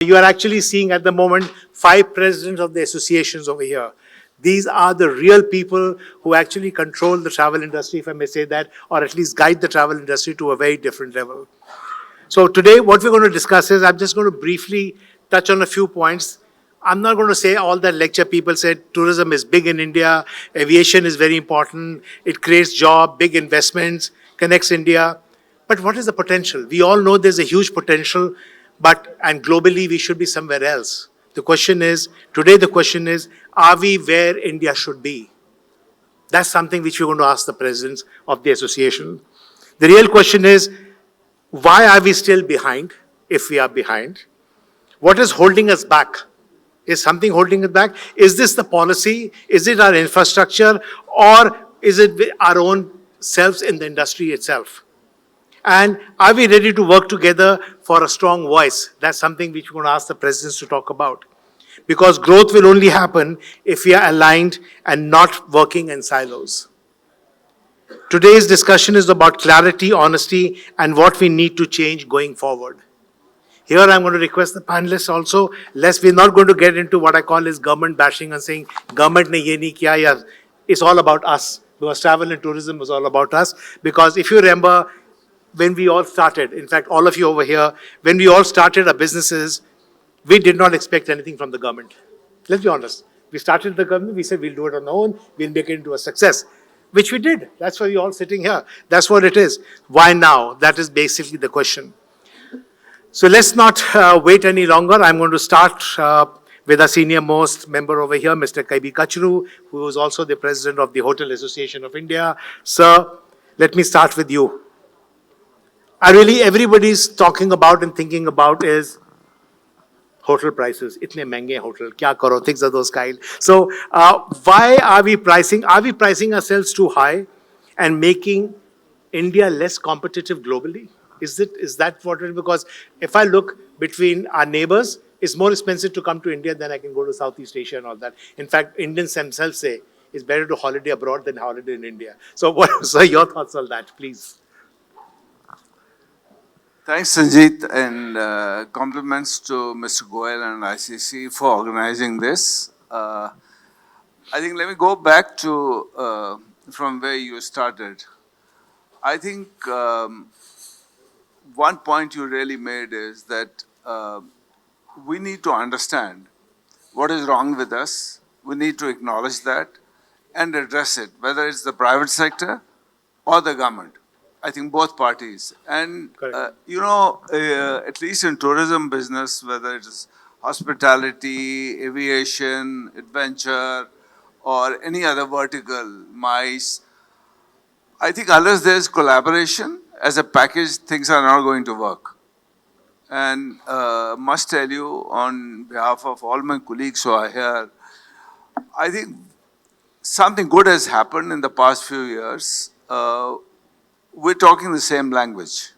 You are actually seeing at the moment 5 presidents of the associations over here. These are the real people who actually control the travel industry, if I may say that, or at least guide the travel industry to a very different level. So today, what we're going to discuss is, I'm just going to briefly touch on a few points. I'm not going to say all that lecture people said, tourism is big in India, aviation is very important, it creates jobs, big investments, connects India. But what is the potential? We all know there's a huge potential, and globally we should be somewhere else. The question is, today the question is, are we where India should be? That's something which we're going to ask the presidents of the association. The real question is, why are we still behind, if we are behind? What is holding us back? Is something holding us back? Is this the policy? Is it our infrastructure? Or is it our own selves in the industry itself? And are we ready to work together for a strong voice? That's something which we're going to ask the presidents to talk about. Because growth will only happen if we are aligned and not working in silos. Today's discussion is about clarity, honesty, and what we need to change going forward. Here I'm going to request the panelists also, lest we're not going to get into what I call is government bashing and saying, government ne ye nahi kiya, ya. It's all about us. Because travel and tourism was all about us. Because if you remember, when we all started, in fact, all of you over here, when we all started our businesses, we did not expect anything from the government. Let's be honest. We started the government, we said we'll do it on our own, we'll make it into a success, which we did. That's why we're all sitting here. That's what it is. Why now? That is basically the question. So let's not wait any longer. I'm going to start with our senior most member over here, Mr. KACHRU, who is also the president of the Hotel Association of India. Sir, let me start with you. Everybody's talking about and thinking about is hotel prices. Itne महंगे hotel, kya karo, things of those kind. So why are we pricing? Are we pricing ourselves too high and making India less competitive globally? Is that what it is? Because if I look between our neighbors, it's more expensive to come to India than I can go to Southeast Asia and all that. In fact, Indians themselves say it's better to holiday abroad than holiday in India. So what are your thoughts on that, please? Thanks, Sanjeet, and compliments to Mr. Goel and ICC for organizing this. I think let me go back to from where you started. I think one point you really made is that we need to understand what is wrong with us. We need to acknowledge that and address it, whether it's the private sector or the government. I think both parties. And, at least in tourism business, whether it is hospitality, aviation, adventure, or any other vertical, MICE, I think unless there's collaboration as a package, things are not going to work. And must tell you on behalf of all my colleagues who are here, I think something good has happened in the past few years. We're talking the same language.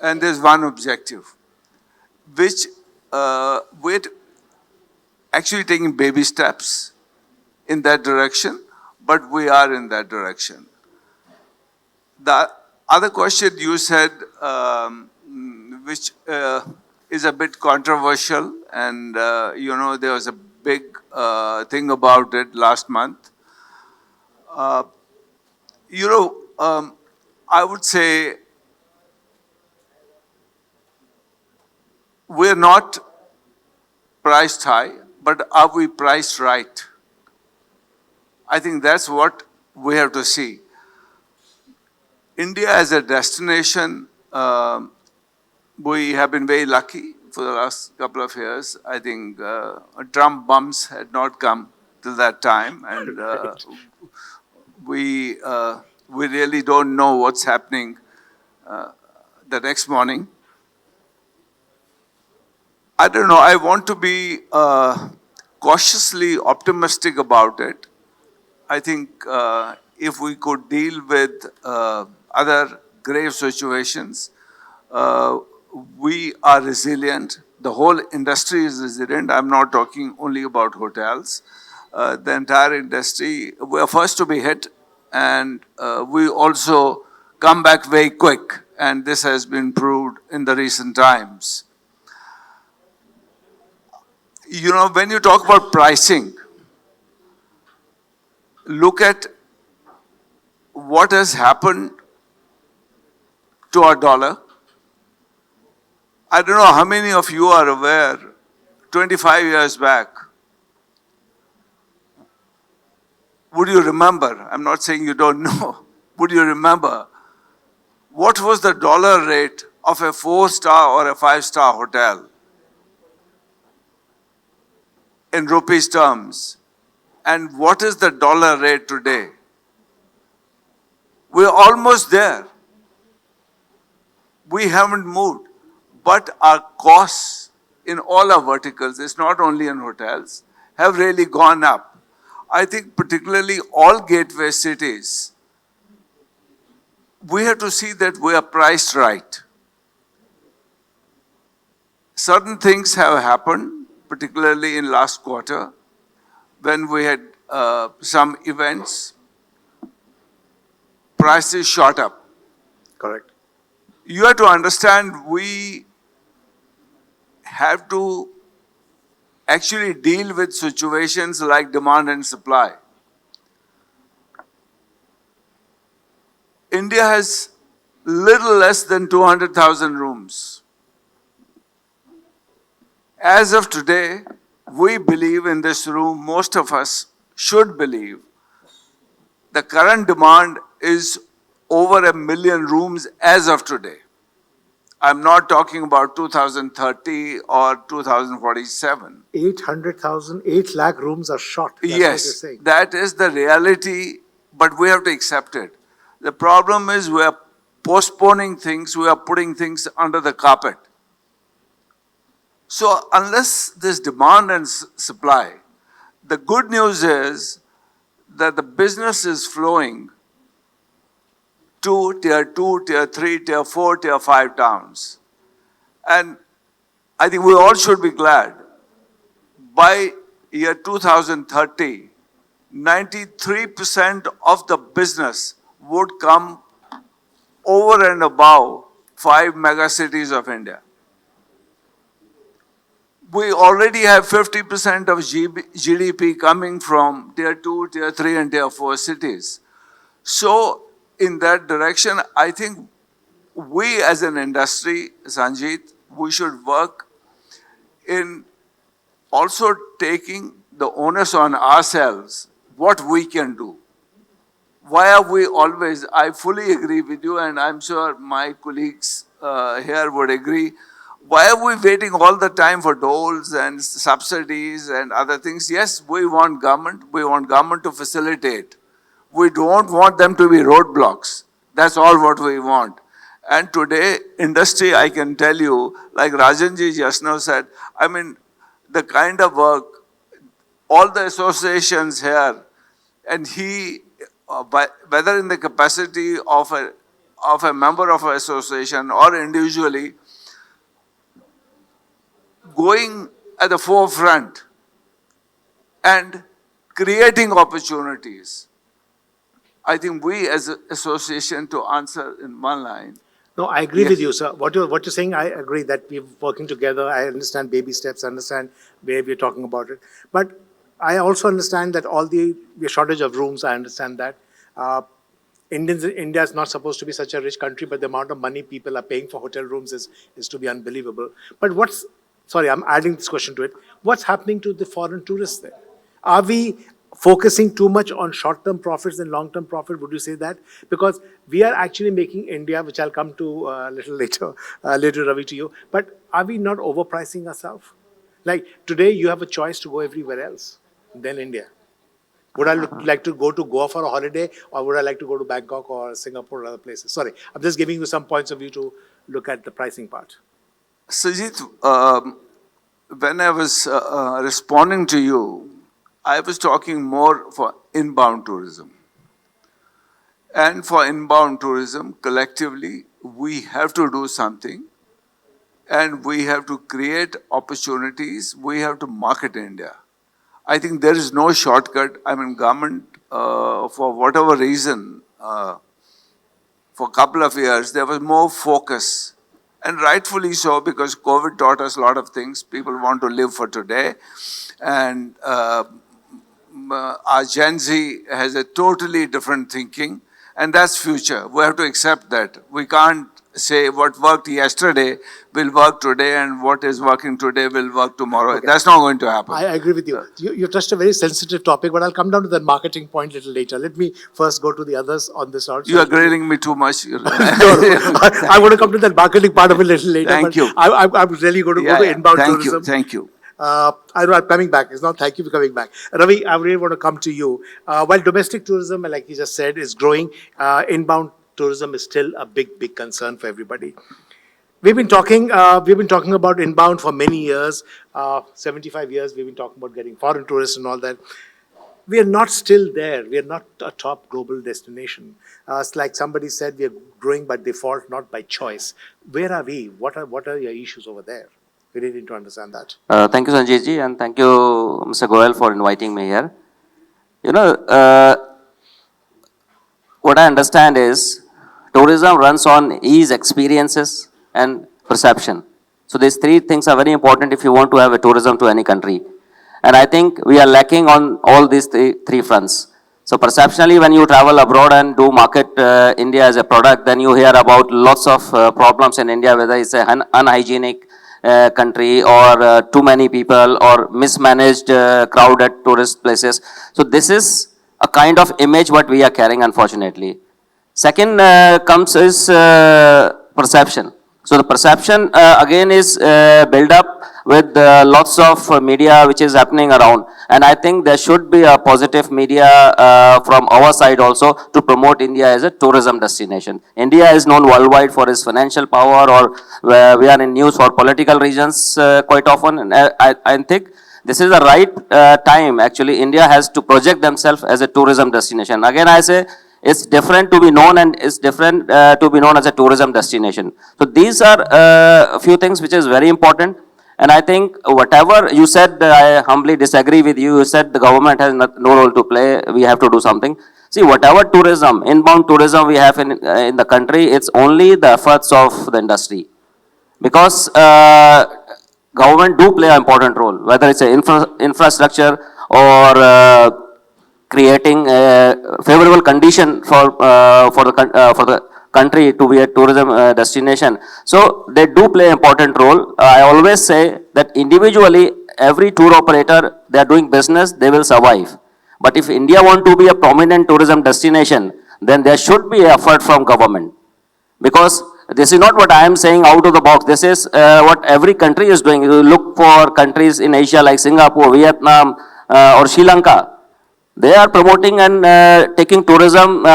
And there's one objective, which we're actually taking baby steps in that direction, but we are in that direction. The other question you said, which is a bit controversial, and there was a big thing about it last month. I would say we're not priced high, but are we priced right? I think that's what we have to see. India as a destination, we have been very lucky for the last couple of years. I think Trump bumps had not come till that time, and we really don't know what's happening the next morning. I don't know, I want to be cautiously optimistic about it. I think if we could deal with other grave situations, we are resilient. The whole industry is resilient. I'm not talking only about hotels. The entire industry, we are first to be hit, and we also come back very quick, and this has been proved in the recent times. You know, when you talk about pricing, look at what has happened to our dollar. I don't know how many of you are aware, 25 years back, would you remember, I'm not saying you don't know, would you remember what was the dollar rate of a 4-star or a 5-star hotel in rupees terms? And what is the dollar rate today? We're almost there. We haven't moved. But our costs in all our verticals, it's not only in hotels, have really gone up. I think particularly all gateway cities, we have to see that we are priced right. Certain things have happened, particularly in last quarter, when we had some events, prices shot up. Correct. You have to understand, we have to actually deal with situations like demand and supply. India has little less than 200,000 rooms. As of today, we believe in this room, most of us should believe, the current demand is over 1 million rooms as of today. I'm not talking about 2030 or 2047. 800,000, 8 lakh rooms are short. That's what you're Yes, saying. that is the reality, but we have to accept it. The problem is we are postponing things, we are putting things under the carpet. So unless this demand and supply, the good news is that the business is flowing to tier 2, tier 3, tier 4, tier 5 towns. And I think we all should be glad. By year 2030, 93% of the business would come over and above 5 megacities of India. We already have 50% of GDP coming from tier 2, tier 3 and tier 4 cities. So in that direction, I think we as an industry, Sanjeet, we should work in also taking the onus on ourselves, what we can do. Why are we always, I fully agree with you, and I'm sure my colleagues here would agree, why are we waiting all the time for doles and subsidies and other things? Yes, we want government to facilitate. We don't want them to be roadblocks. That's all what we want. And today, industry, I can tell you, like Rajanji just now said, I mean, the kind of work, all the associations here, and he, whether in the capacity of a member of an association or individually, going at the forefront and creating opportunities. I think we as an association, to answer in one line. No, I agree Yes. with you, sir. What you're saying, I agree that we're working together. I understand baby steps, I understand where we're talking about it. But I also understand that all the shortage of rooms, I understand that. India is not supposed to be such a rich country, but the amount of money people are paying for hotel rooms is to be unbelievable. But sorry, I'm adding this question to it. What's happening to the foreign tourists then? Are we focusing too much on short-term profits and long-term profit? Would you say that? Because we are actually making India, which I'll come to a little later, Ravi, to you. But are we not overpricing ourselves? Like today, you have a choice to go everywhere else than India. Would I like to go to Goa for a holiday, or would I like to go to Bangkok or Singapore or other places? Sorry, I'm just giving you some points of view to look at the pricing part. Sajid, when I was responding to you, I was talking more for inbound tourism. And for inbound tourism, collectively, we have to do something, and we have to create opportunities. We have to market India. I think there is no shortcut. I mean, government, for whatever reason, for a couple of years, there was more focus And rightfully so, because COVID taught us a lot of things. People want to live for today. And our Gen Z has a totally different thinking, and that's future. We have to accept that. We can't say what worked yesterday will work today and what is working today will work tomorrow. Okay. That's not going to happen. I agree with you. You touched a very sensitive topic, but I'll come down to that marketing point a little later. Let me first go to the others on this round. You are grilling me too much. No, I'm going to come to that marketing part of it a little later. Thank but you. I'm really going to go to inbound Thank tourism. you. Thank you. I know I'm coming back. It's not thank you for coming back. Ravi, I really want to come to you. While domestic tourism, like you just said, is growing, inbound tourism is still a big, big concern for everybody. We've been talking about inbound for many years, 75 years. We've been talking about getting foreign tourists and all that. We are not still there. We are not a top global destination. It's like somebody said, we are growing by default, not by choice. Where are we? What are your issues over there? We really need to understand that. Thank you, Sanjay ji, and thank you, Mr. Goel, for inviting me here. What I understand is tourism runs on ease, experiences, and perception. So these three things are very important if you want to have a tourism to any country. And I think we are lacking on all these three fronts. So perceptionally, when you travel abroad and do market India as a product, then you hear about lots of problems in India, whether it's an unhygienic country or too many people or mismanaged crowded tourist places. So this is a kind of image what we are carrying, unfortunately. Second comes is perception. So the perception again is built up with lots of media which is happening around, and I think there should be a positive media from our side also to promote India as a tourism destination. India is known worldwide for its financial power, or we are in news for political reasons quite often, and I think this is the right time actually India has to project themselves as a tourism destination. Again I say, it's different to be known and it's different to be known as a tourism destination. So these are a few things which is very important. And I think whatever you said, I humbly disagree with you. You said the government has no role to play. We have to do something. See, whatever tourism, inbound tourism we have in the country, it's only the efforts of the industry. Because government do play an important role, whether it's an infrastructure or creating a favorable condition for the country to be a tourism destination. So they do play an important role. I always say that individually, every tour operator, they are doing business, they will survive. But if India want to be a prominent tourism destination, then there should be effort from government. Because this is not what I am saying out of the box. This is what every country is doing. You look for countries in Asia like Singapore, Vietnam, or Sri Lanka. They are promoting and taking tourism,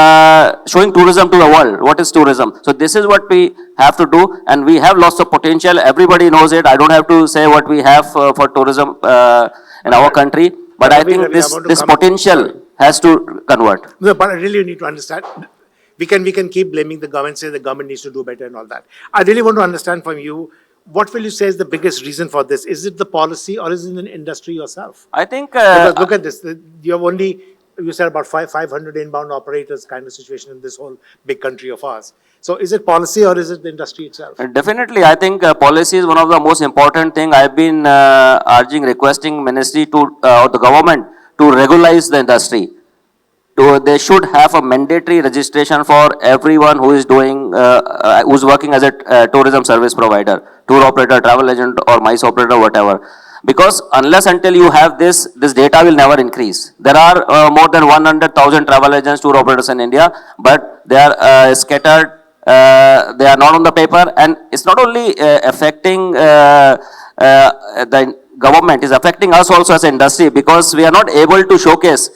showing tourism to the world. What is tourism? So this is what we have to do, and we have lots of potential. Everybody knows it. I don't have to say what we have for tourism in our country, but I think this potential has to convert. No, but I really need to understand. We can keep blaming the government, say the government needs to do better and all that. I really want to understand from you, what will you say is the biggest reason for this? Is it the policy or is it the industry yourself? I think... because look at this. You said about 500 inbound operators kind of situation in this whole big country of ours. So is it policy or is it the industry itself? Definitely, I think policy is one of the most important thing. I've been requesting ministry to, or the government to regularize the industry. They should have a mandatory registration for everyone who is doing, who's working as a tourism service provider, tour operator, travel agent, or MICE operator, whatever. Because unless until you have this data will never increase. There are more than 100,000 travel agents, tour operators in India, but they are scattered. They are not on the paper, and it's not only affecting the government, is affecting us also as an industry, because we are not able to showcase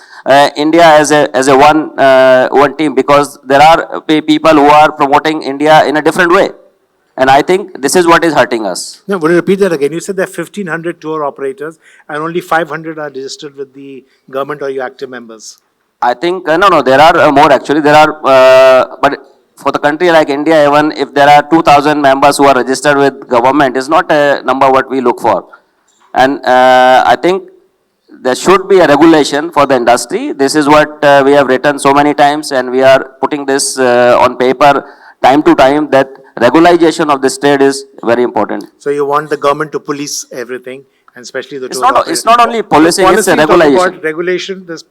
India as a one team, because there are people who are promoting India in a different way. And I think this is what is hurting us. No, would you repeat that again? You said there are 1,500 tour operators and only 500 are registered with the government or your active members. I think, no, there are more actually. There are, but for the country like India, even if there are 2,000 members who are registered with government, is not a number what we look for. And I think there should be a regulation for the industry. This is what we have written so many times, and we are putting this on paper time to time, that regularization of this trade is very important. So you want the government to police everything, and especially the It's tour not, operators. it's not only policing, it's a Policy, talk regulation. about regulation, this,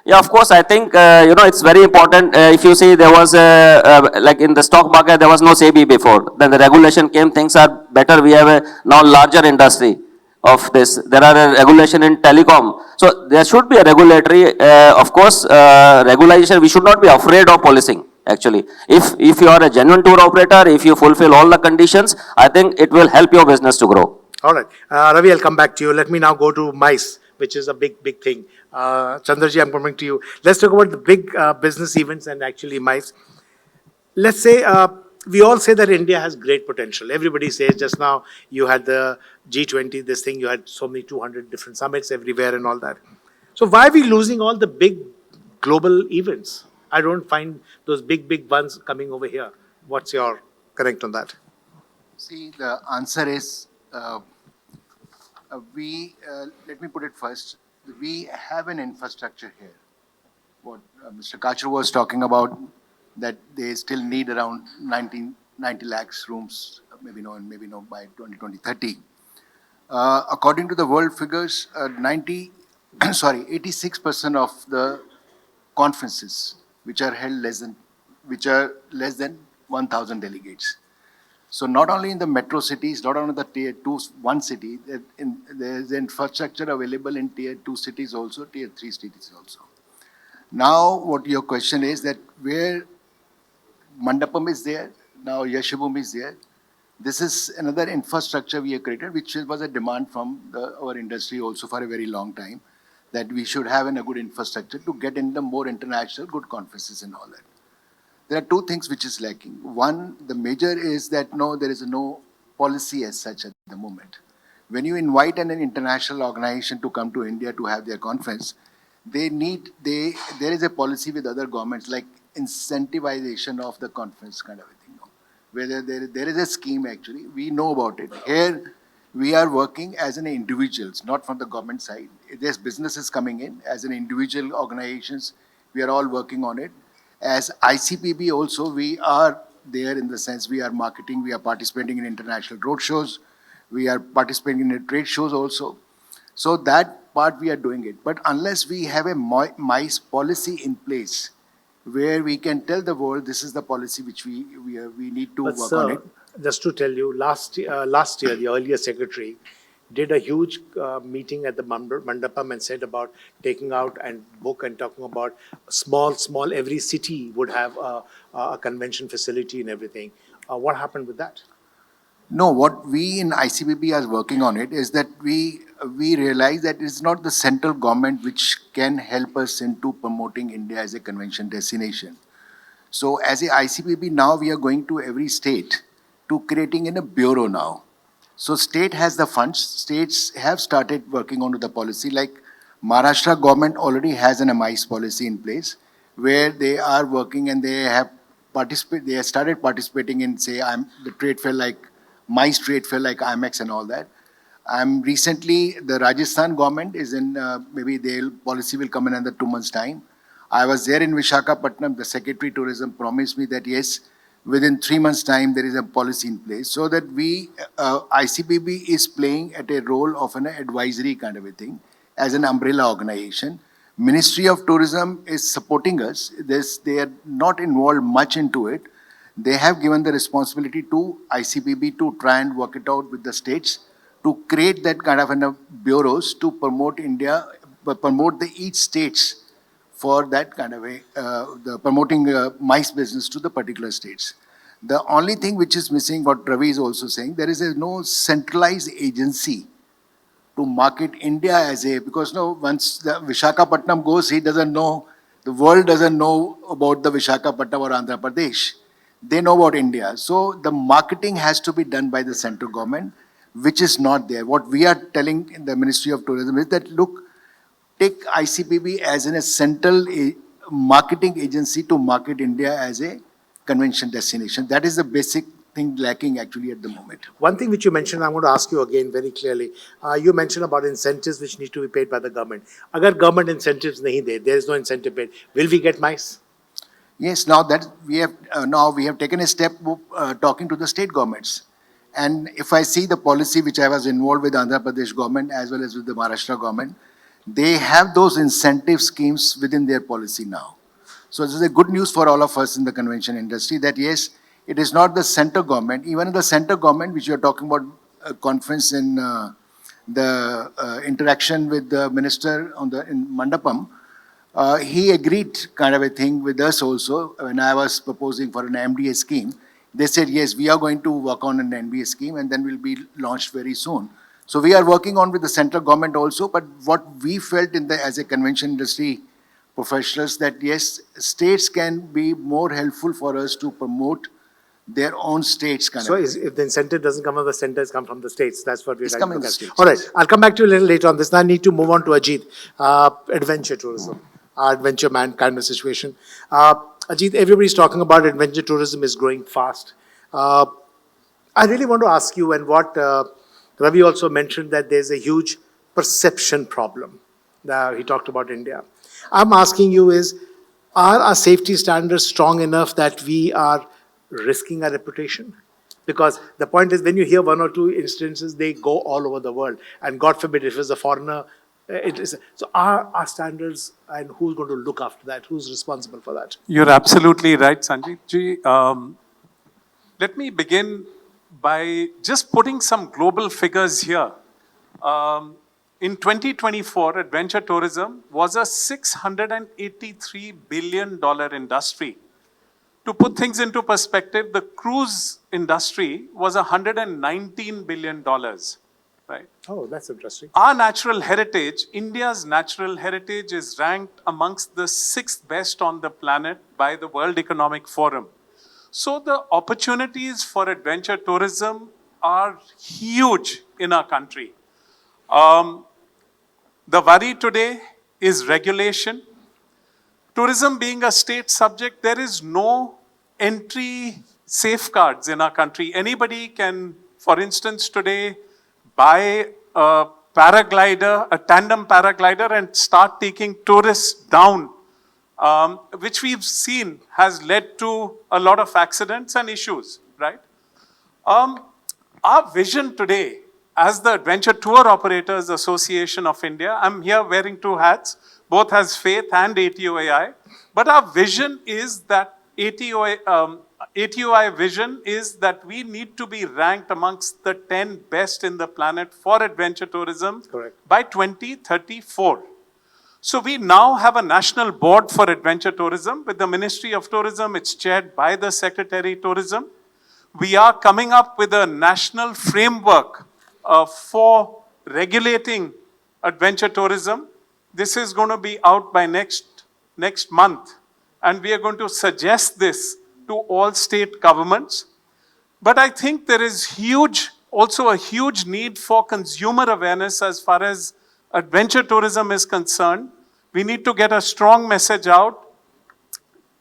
Yeah, of course, I think, it's very important. If you see, there was, like in the stock market, there was no SEBI before. Then the regulation came, things are better. We have a now larger industry of this. There are a regulation in telecom. So there should be a regulatory, of course, regulation. We should not be afraid of policing, actually. If you are a genuine tour operator, if you fulfill all the conditions, I think it will help your business to grow. all right. Ravi, I'll come back to you. Let me now go to MICE, which is a big thing. Chandraji, I'm coming to you. Let's talk about the big business events and actually MICE. Let's say, we all say that India has great potential. Everybody says, just now you had the G20, this thing, you had so many 200 different summits everywhere and all that. So why are we losing all the big global events? I don't find those big ones coming over here. What's your correct on that? See, the answer is, let me put it first, we have an infrastructure here. What Mr. KACHRU was talking about, that they still need around 90 lakhs rooms, maybe no by 2030. According to the world figures, 86% of the conferences which are held less than 1,000 delegates. So not only in the metro cities, not only the tier 1 city, there is infrastructure available in tier 2 cities also, tier 3 cities also. Now, what your question is that where Mandapam is there, now Yashibum is there. This is another infrastructure we have created, which was a demand from our industry also for a very long time, that we should have a good infrastructure to get into more international good conferences and all that. There are two things which is lacking. One, the major is that there is no policy as such at the moment. When you invite an international organization to come to India to have their conference, there is a policy with other governments like incentivization of the conference kind of a thing. Whether there is a scheme actually, we know about it. Here, we are working as an individuals, not from the government side. There's businesses coming in as an individual organizations. We are all working on it. As ICPB also, we are there in the sense we are marketing, we are participating in international road shows, we are participating in trade shows also. So that part we are doing it. But unless we have a MICE policy in place, where we can tell the world this is the policy which we need to But work sir, on it. just to tell you, last year, the earlier secretary did a huge meeting at the Mandapam and said about taking out and book and talking about small, every city would have a convention facility and everything. What happened with that? No, what we in ICBB are working on it is that we realize that it's not the central government which can help us into promoting India as a convention destination. So as a ICBB now we are going to every state to creating in a bureau now. So state has the funds, states have started working on the policy, like Maharashtra government already has an MICE policy in place where they are working and they have started participating in say the trade fair like MICE trade fair like IMEX and all that. Recently the Rajasthan government is in, maybe their policy will come in under 2 months time. I was there in Visakhapatnam, the Secretary Tourism promised me that yes, within 3 months' time, there is a policy in place so that ICBB is playing at a role of an advisory kind of a thing as an umbrella organization. Ministry of Tourism is supporting us. They are not involved much into it. They have given the responsibility to ICBB to try and work it out with the states to create that kind of bureaus to promote India, promote each states for that kind of the promoting MICE business to the particular states. The only thing which is missing, what Ravi is also saying, there is no centralized agency to market India as because once the Visakhapatnam goes, he doesn't know, the world doesn't know about the Visakhapatnam or Andhra Pradesh. They know about India. So the marketing has to be done by the central government, which is not there. What we are telling in the Ministry of Tourism is that, look, take ICPB as a central marketing agency to market India as a convention destination. That is the basic thing lacking actually at the moment. One thing which you mentioned, I'm going to ask you again very clearly. You mentioned about incentives which need to be paid by the government. Agar government incentives nahi de, there is no incentive paid, will we get MICE? Yes, now that we have taken a step talking to the state governments. And if I see the policy which I was involved with Andhra Pradesh government as well as with the Maharashtra government, they have those incentive schemes within their policy now. So this is a good news for all of us in the convention industry that yes, it is not the center government, even in the center government, which you are talking about a conference in the interaction with the minister in Mandapam, he agreed kind of a thing with us also when I was proposing for an MDA scheme. They said, yes, we are going to work on an MDA scheme and then will be launched very soon. So we are working on with the central government also, but what we felt as a convention industry professionals that yes, states can be more helpful for us to promote their own states kind So of. if the incentive doesn't come from the center, it's come from the states. That's what we're It's trying coming to from look the at. states. All right, I'll come back to you a little later on this. Now I need to move on to AJEET, adventure tourism, adventure man kind of situation. AJEET, everybody's talking about adventure tourism is growing fast. I really want to ask you, and what Ravi also mentioned, that there's a huge perception problem. He talked about India. I'm asking you is, are our safety standards strong enough that we are risking our reputation? Because the point is, when you hear one or two instances, they go all over the world. And God forbid, if it's a foreigner, it is. So are our standards, and who's going to look after that? Who's responsible for that? You're absolutely right, Sanjeev ji. Let me begin by just putting some global figures here. In 2024, adventure tourism was a $683 billion industry. To put things into perspective, the cruise industry was $119 billion, right? Oh, that's interesting. Our natural heritage, India's natural heritage, is ranked amongst the 6th best on the planet by the World Economic Forum. So the opportunities for adventure tourism are huge in our country. The worry today is regulation. Tourism being a state subject, there is no entry safeguards in our country. Anybody can, for instance, today buy a paraglider, a tandem paraglider, and start taking tourists down, which we've seen has led to a lot of accidents and issues, right? Our vision today, as the Adventure Tour Operators Association of India, I'm here wearing two hats, both as Faith and ATOAI, but our vision is that ATOI vision is that we need to be ranked amongst the 10 best in the planet for adventure tourism. Correct. By 2034. So we now have a national board for adventure tourism with the Ministry of Tourism. It's chaired by the Secretary Tourism. We are coming up with a national framework for regulating adventure tourism. This is going to be out by next month. And we are going to suggest this to all state governments. But I think there is also a huge need for consumer awareness as far as adventure tourism is concerned. We need to get a strong message out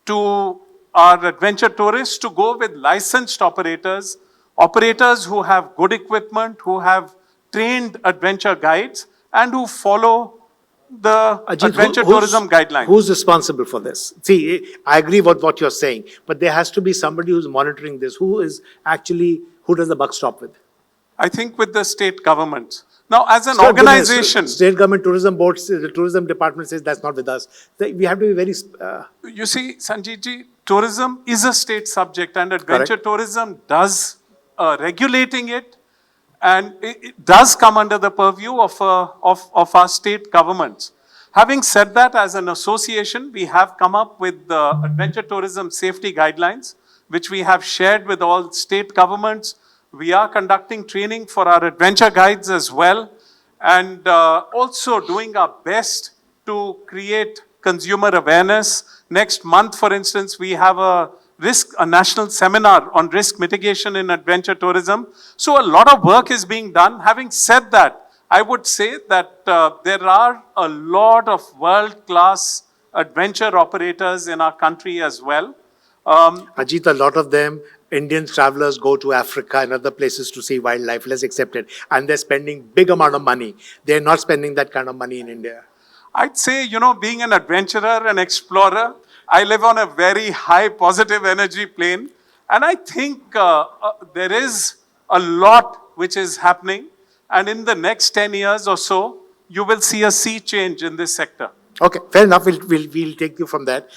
to our adventure tourists to go with licensed operators, operators who have good equipment, who have trained adventure guides, and who follow the Ajit, adventure tourism guidelines. Who's responsible for this? See, I agree with what you're saying, but there has to be somebody who's monitoring this. Who does the buck stop with? I think with the state governments. Now, as an organization... State government tourism boards, the tourism department says that's not with us. We have to be very... You see, Sanjeev ji, tourism is a state subject, and adventure tourism does regulating it, and it does come under the purview of our state governments. Having said that, as an association, we have come up with the adventure tourism safety guidelines, which we have shared with all state governments. We are conducting training for our adventure guides as well, and also doing our best to create consumer awareness. Next month, for instance, we have a national seminar on risk mitigation in adventure tourism. So a lot of work is being done. Having said that, I would say that there are a lot of world-class adventure operators in our country as well. Ajit, a lot of them, Indian travelers go to Africa and other places to see wildlife, let's accept it. And they're spending big amount of money. They're not spending that kind of money in India. I'd say, being an adventurer, an explorer, I live on a very high positive energy plane. And I think there is a lot which is happening. And in the next 10 years or so, you will see a sea change in this sector. Okay, fair enough. We'll take you from that.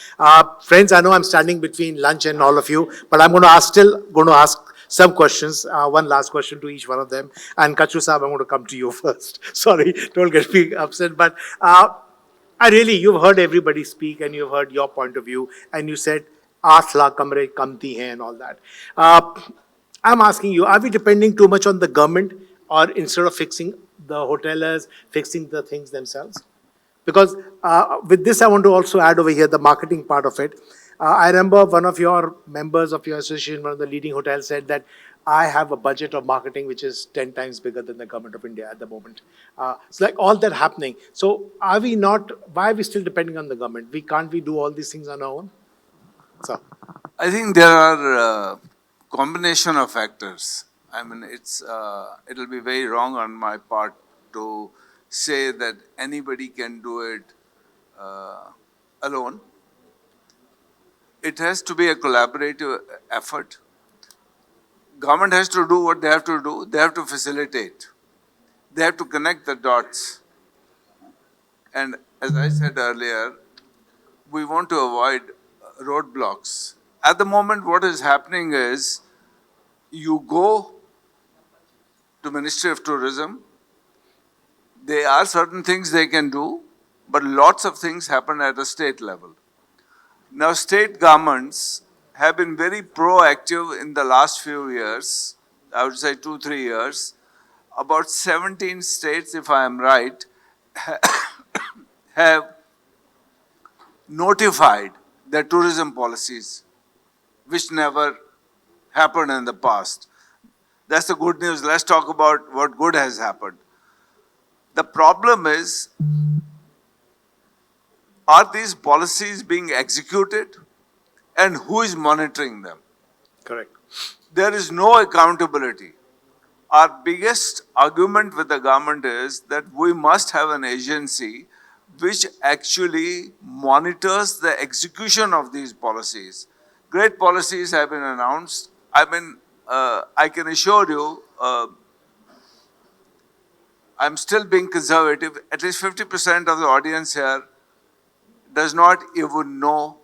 Friends, I know I'm standing between lunch and all of you, but I'm still going to ask some questions. One last question to each one of them. And KACHRU Saab, I'm going to come to you first. Sorry, don't get me upset. But you've heard everybody speak and you've heard your point of view. And you said, 8 lakh kamre kamti hain and all that. I'm asking you, are we depending too much on the government, or instead of fixing the hoteliers, fixing the things themselves? Because with this, I want to also add over here the marketing part of it. I remember one of your members of your association, one of the leading hotels, said that I have a budget of marketing which is 10 times bigger than the government of India at the moment. It's like all that happening. So why are we still depending on the government? Can't we do all these things on our own? So I think there are combination of factors. I mean, it'll be very wrong on my part to say that anybody can do it alone. It has to be a collaborative effort. Government has to do what they have to do. They have to facilitate. They have to connect the dots. And as I said earlier, we want to avoid roadblocks. At the moment, what is happening is you go to Ministry of Tourism. There are certain things they can do, but lots of things happen at a state level. Now, state governments have been very proactive in the last few years, I would say 2-3 years. About 17 states, if I am right, have notified their tourism policies, which never happened in the past. That's the good news. Let's talk about what good has happened. The problem is, are these policies being executed, and who is monitoring them? correct. There is no accountability. Our biggest argument with the government is that we must have an agency which actually monitors the execution of these policies. Great policies have been announced. I can assure you, I'm still being conservative. At least 50% of the audience here does not even know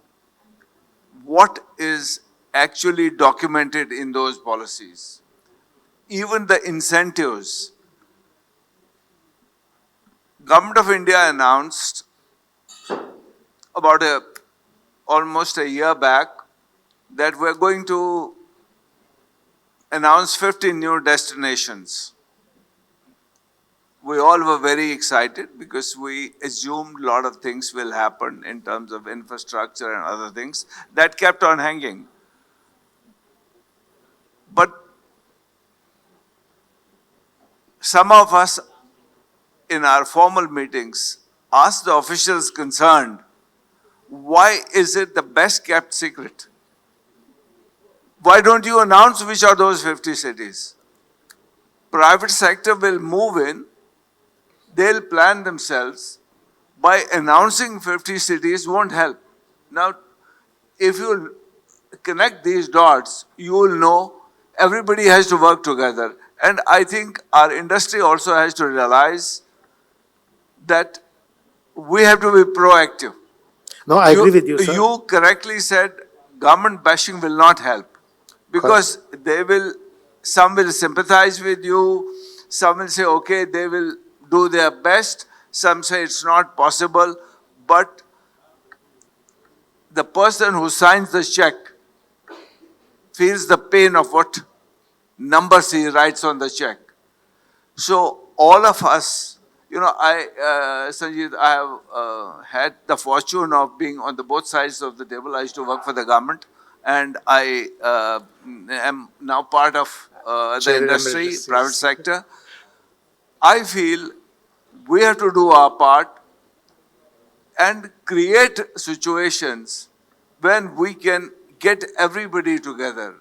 what is actually documented in those policies. Even the incentives. Government of India announced about almost a year back that we're going to announce 50 new destinations. We all were very excited because we assumed a lot of things will happen in terms of infrastructure and other things. That kept on hanging. But some of us in our formal meetings asked the officials concerned, why is it the best kept secret? Why don't you announce which are those 50 cities? Private sector will move in, they'll plan themselves. By announcing 50 cities won't help. Now, if you connect these dots, you will know everybody has to work together. And I think our industry also has to realize that we have to be proactive. No, I agree with you, sir. You correctly said government bashing will not help. Because some will sympathize with you, some will say, okay, they will do their best, some say it's not possible, but the person who signs the check feels the pain of what numbers he writes on the check. So all of us, Sanjeev, I have had the fortune of being on the both sides of the table. I used to work for the government. And I am now part of the industry, private sector. I feel we have to do our part and create situations when we can get everybody together.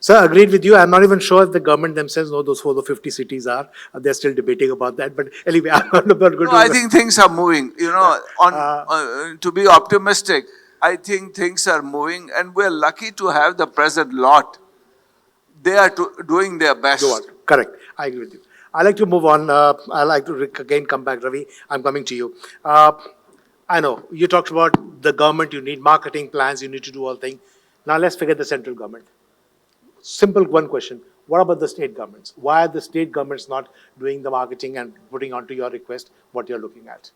Sir, agreed with you. I'm not even sure if the government themselves know those 50 cities are. They're still debating about that. But anyway, I'm not going to... No, I think things are moving. To be optimistic, I think things are moving, and we're lucky to have the present lot. They are doing their best. You are correct. I agree with you. I like to move on. I like to again come back, Ravi. I'm coming to you. I know you talked about the government. You need marketing plans. You need to do all things. Now let's figure the central government. Simple one question. What about the state governments? Why are the state governments not doing the marketing and putting onto your request what you're looking at?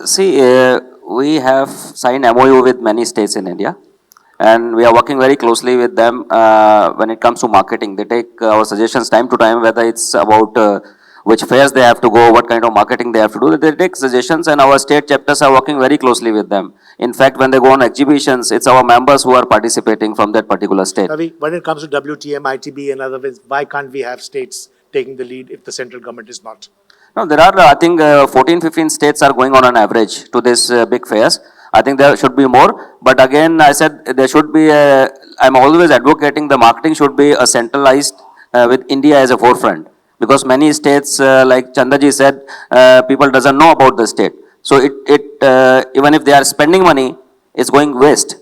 See, we have signed MOU with many states in India, and we are working very closely with them when it comes to marketing. They take our suggestions time to time, whether it's about which fairs they have to go, what kind of marketing they have to do. They take suggestions, and our state chapters are working very closely with them. In fact, when they go on exhibitions, it's our members who are participating from that particular state. Ravi, when it comes to WTM, ITB, and other ways, why can't we have states taking the lead if the central government is not? No, there are, I think, 14, 15 states are going on average to this big fairs. I think there should be more. But again, I said there should be I'm always advocating the marketing should be a centralized with India as a forefront. Because many states, like Chandaji said, people doesn't know about the state. So even if they are spending money, it's going waste.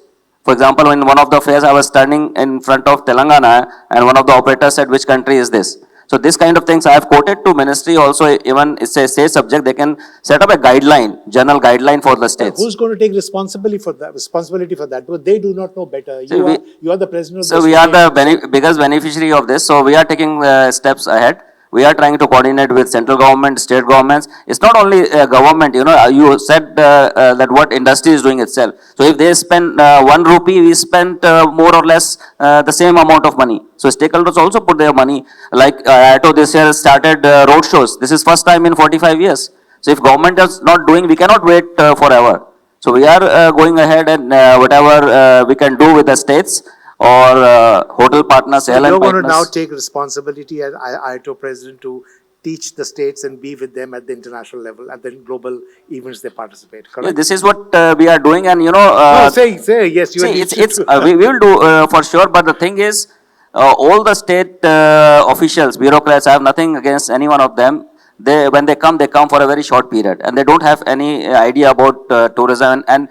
For example, in one of the fairs, I was standing in front of Telangana, and one of the operators said, "Which country is this?" So this kind of things I have quoted to ministry also. Even it's a state subject, they can set up a guideline, general guideline for the states. Who's going to take responsibility for that? Because they do not know better. So You are the president of So the we are the association. biggest beneficiary of this. So we are taking steps ahead. We are trying to coordinate with central government, state governments. It's not only government, you said that what industry is doing itself. So if they spend 1 rupee, we spend more or less the same amount of money. So stakeholders also put their money. Like ATO this year started road shows. This is first time in 45 years. So if government is not doing, we cannot wait forever. So we are going ahead, and whatever we can do with the states or hotel partners, airline You're going to now partners. take responsibility as IATO president to teach the states and be with them at the international level, at the global events they participate. Yeah, Correct? this is what we are doing, and No, say yes. You see, need it's to. we will do for sure. But the thing is, all the state officials, bureaucrats, I have nothing against any one of them. When they come for a very short period, and they don't have any idea about tourism. And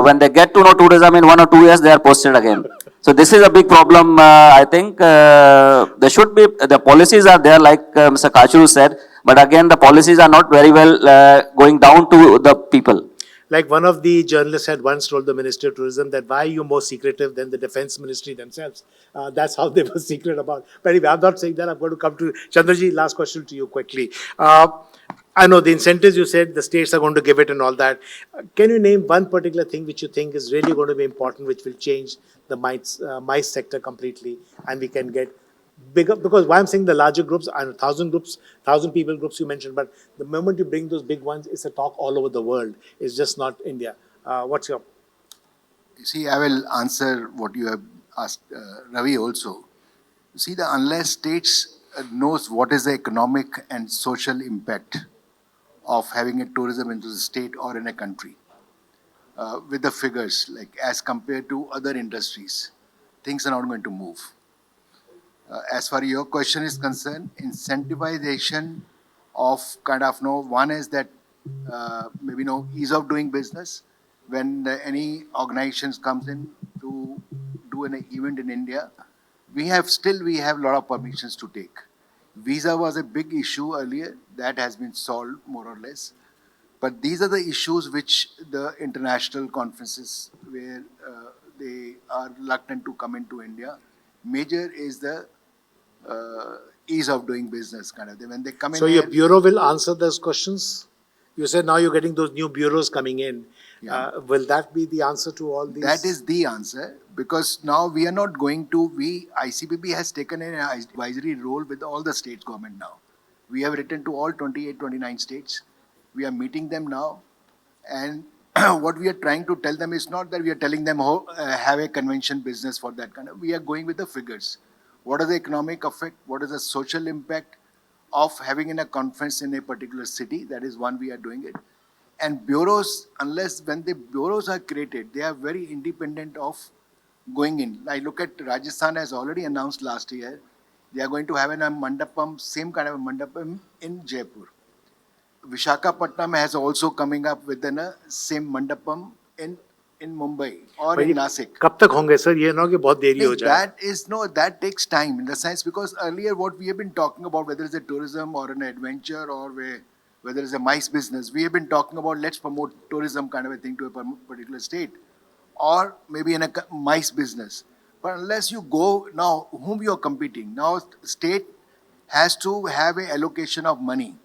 when they get to know tourism in 1 or 2 years, they are posted again. So this is a big problem. I think there should be the policies are there, like Mr. KACHRU said. But again, the policies are not very well going down to the people. Like one of the journalists had once told the Minister of Tourism that why are you more secretive than the Defense Ministry themselves? That's how they were secret about. But anyway, I'm not saying that. I'm going to come to Chandraji. Last question to you quickly. I know the incentives you said the states are going to give it and all that. Can you name one particular thing which you think is really going to be important, which will change the MICE sector completely, and we can get bigger? Because why I'm saying the larger groups, I know 1,000 groups, 1,000 people groups you mentioned, but the moment you bring those big ones, it's a talk all over the world. It's just not India. What's your? See, I will answer what you have asked Ravi also. See, unless states knows what is the economic and social impact of having a tourism into the state or in a country, with the figures, like as compared to other industries, things are not going to move. As far as your question is concerned, incentivization of one is that maybe ease of doing business. When any organizations comes in to do an event in India, we have a lot of permissions to take. Visa was a big issue earlier. That has been solved more or less. But these are the issues which the international conferences where they are reluctant to come into India. Major is the ease of doing business kind of thing. When they come in So your here, bureau will answer those questions? You said now you're getting those new bureaus coming in. Yeah. Will that be the answer to all these? that is the answer, because now we are not going to, ICBB has taken an advisory role with all the state government now. We have written to all 28, 29 states. We are meeting them now. And what we are trying to tell them is not that we are telling them how have a convention business for that kind of. We are going with the figures. What is the economic effect? What is the social impact of having in a conference in a particular city? That is one we are doing it. And bureaus, when the bureaus are created, they are very independent of going in. I look at Rajasthan has already announced last year, they are going to have a mandapam, same kind of a mandapam in Jaipur. Vishakhapatnam has also coming up with a same mandapam in Mumbai or But in ये Nasik. कब तक होंगे sir? ये ना कि बहुत देरी हो जाए. That takes time in the sense because earlier what we have been talking about, whether it's a tourism or an adventure or whether it's a MICE business, we have been talking about let's promote tourism kind of a thing to a particular state or maybe in a MICE business. But unless you go now, whom you are competing now, state has to have a allocation of money.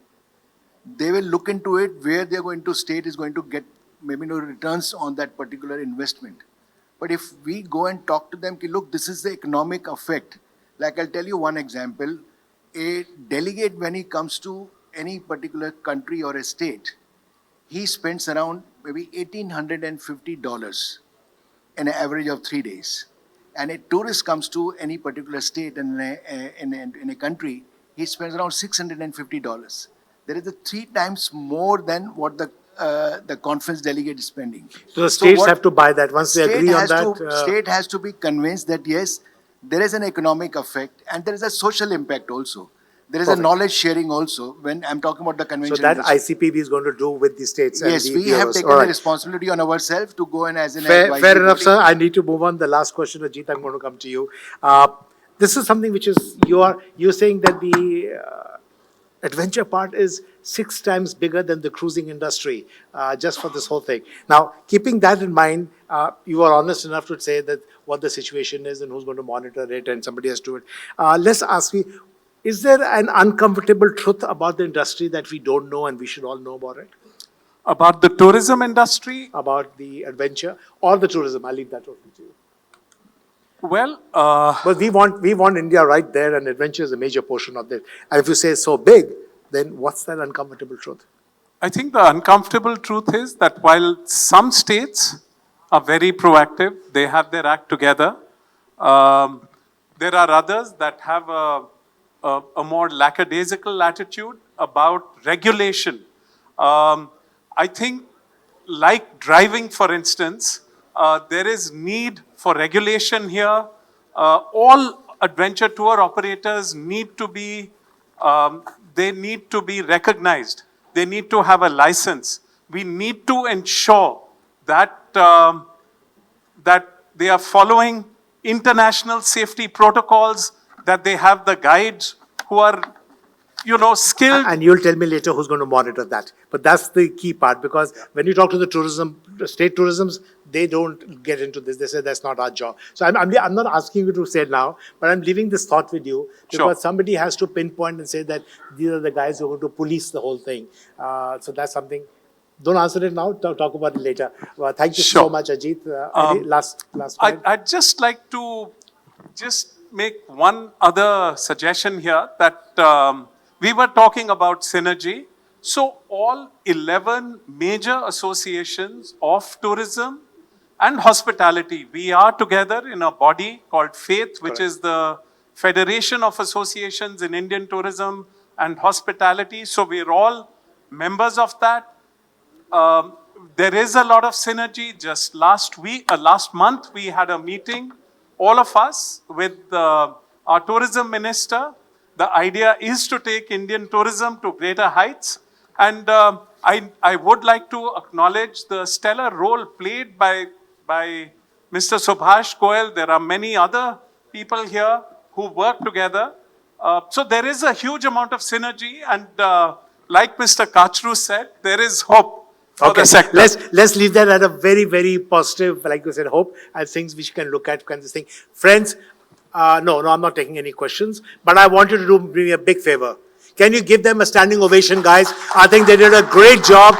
They will look into it where they're going to, state is going to get maybe no returns on that particular investment. But if we go and talk to them, ki, look, this is the economic effect. Like I'll tell you one example. A delegate, when he comes to any particular country or a state, he spends around maybe $1,850 in an average of 3 days. And a tourist comes to any particular state in a country, he spends around $650. There is a 3 times more than what the conference delegate is spending. So the states what- have to buy that. Once they agree on that, State has to be convinced that yes, there is an economic effect and there is a social impact also. There is a Perfect. knowledge sharing also when I'm talking about the so convention. that industry. ICPB is going to do with the states. And Yes, the we have bureaus. taken All the right. responsibility on ourselves to go and as an Fair advisory enough, body. sir. I need to move on. The last question, Ajit, I'm going to come to you. This is something which is, you're saying that the adventure part is 6 times bigger than the cruising industry, just for this whole thing. Now, keeping that in mind, you are honest enough to say that what the situation is and who's going to monitor it and somebody has to do it. Let's ask you, is there an uncomfortable truth about the industry that we don't know and we should all know about it? About the tourism industry, About the adventure or the tourism? I'll leave that open to you. well, But we want India right there, and adventure is a major portion of that. And if you say it's so big, then what's that uncomfortable truth? I think the uncomfortable truth is that while some states are very proactive, they have their act together, there are others that have a more lackadaisical attitude about regulation. I think, like driving, for instance, there is need for regulation here. All adventure tour operators need to be, they need to be recognized. They need to have a license. We need to ensure that that they are following international safety protocols, that they have the guides who are, skilled. And you'll tell me later who's going to monitor that. But that's the key part, because when you talk to the state tourisms, they don't get into this. They say that's not our job. So I'm not asking you to say it now, but I'm leaving this thought with you, because Sure. somebody has to pinpoint and say that these are the guys who are going to police the whole thing. So that's something. Don't answer it now. Talk about it later. Well, thank you so Sure. much, Ajit. Any last point? I'd just like to just make one other suggestion here, that we were talking about synergy. So all 11 major associations of tourism and hospitality, we are together in a body called FAITH, which is the Federation of Associations in Indian Tourism and Hospitality. So we're all members of that. There is a lot of synergy. Just last month, we had a meeting, all of us, with our tourism minister. The idea is to take Indian tourism to greater heights. And I would like to acknowledge the stellar role played by Mr. Subhash Goyal. There are many other people here who work together. So there is a huge amount of synergy. And like Mr. KACHRU said, there is hope for the sector. Let's leave that at a very, very positive, like you said, hope, and things which can look at kind of thing. Friends, no, I'm not taking any questions, but I want you to do me a big favor. Can you give them a standing ovation, guys? I think they did a great job.